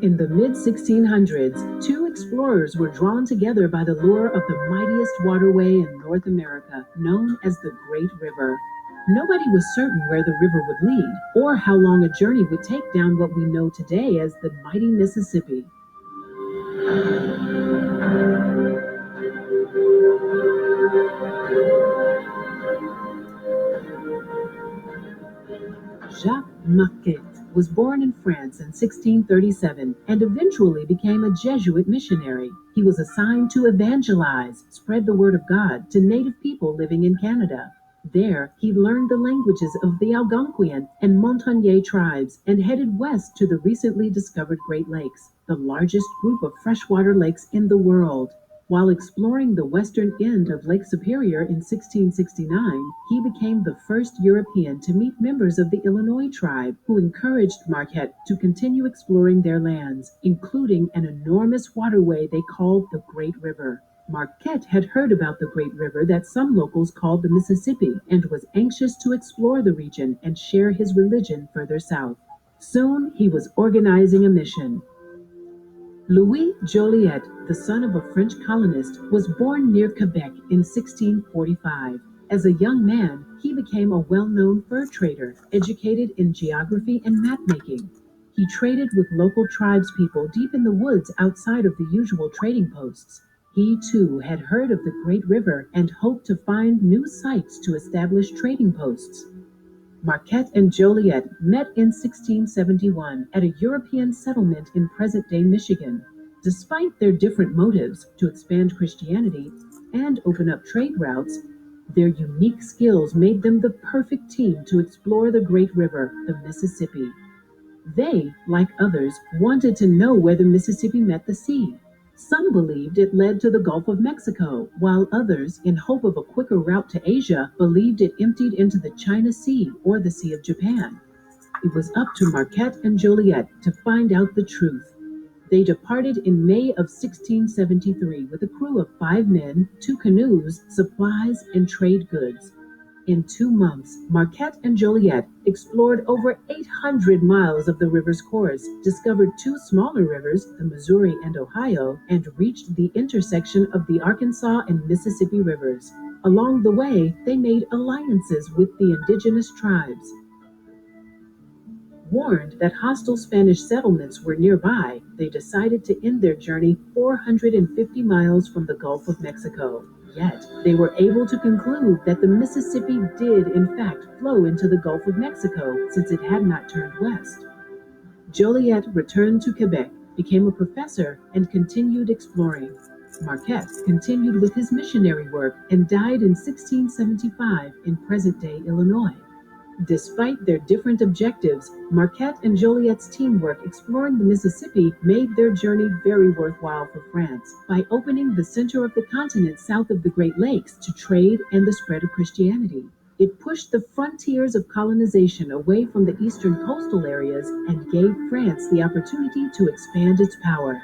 In the mid-1600s, two explorers were drawn together by the lure of the mightiest waterway in North America, known as the Great River. Nobody was certain where the river would lead, or how long a journey would take down what we know today as the mighty Mississippi. Jacques Marquette was born in France in 1637 and eventually became a Jesuit missionary. He was assigned to evangelize, spread the word of God to native people living in Canada. There, he learned the languages of the Algonquian and Montagnais tribes and headed west to the recently discovered Great Lakes, the largest group of freshwater lakes in the world. While exploring the western end of Lake Superior in 1669, he became the first European to meet members of the Illinois tribe, who encouraged Marquette to continue exploring their lands, including an enormous waterway they called the Great River. Marquette had heard about the Great River that some locals called the Mississippi and was anxious to explore the region and share his religion further south. Soon he was organizing a mission. Louis Jolliet, the son of a French colonist, was born near Quebec in 1645. As a young man, he became a well-known fur trader, educated in geography and map-making. He traded with local tribespeople deep in the woods outside of the usual trading posts. He too had heard of the Great River and hoped to find new sites to establish trading posts. Marquette and Joliet met in 1671 at a European settlement in present-day Michigan. Despite their different motives to expand Christianity and open up trade routes, their unique skills made them the perfect team to explore the Great River, the Mississippi. They, like others, wanted to know where the Mississippi met the sea. Some believed it led to the Gulf of Mexico, while others, in hope of a quicker route to Asia, believed it emptied into the China Sea or the Sea of Japan. It was up to Marquette and Joliet to find out the truth. They departed in May of 1673 with a crew of 5 men, 2 canoes, supplies, and trade goods. In 2 months, Marquette and Joliet explored over 800 miles of the river's course, discovered 2 smaller rivers, the Missouri and Ohio, and reached the intersection of the Arkansas and Mississippi rivers. Along the way, they made alliances with the indigenous tribes. Warned that hostile Spanish settlements were nearby, they decided to end their journey 450 miles from the Gulf of Mexico. Yet, they were able to conclude that the Mississippi did in fact flow into the Gulf of Mexico, since it had not turned west. Joliet returned to Quebec, became a professor, and continued exploring. Marquette continued with his missionary work and died in 1675 in present-day Illinois. Despite their different objectives, Marquette and Joliet's teamwork exploring the Mississippi made their journey very worthwhile for France by opening the center of the continent south of the Great Lakes to trade and the spread of Christianity. It pushed the frontiers of colonization away from the eastern coastal areas and gave France the opportunity to expand its power.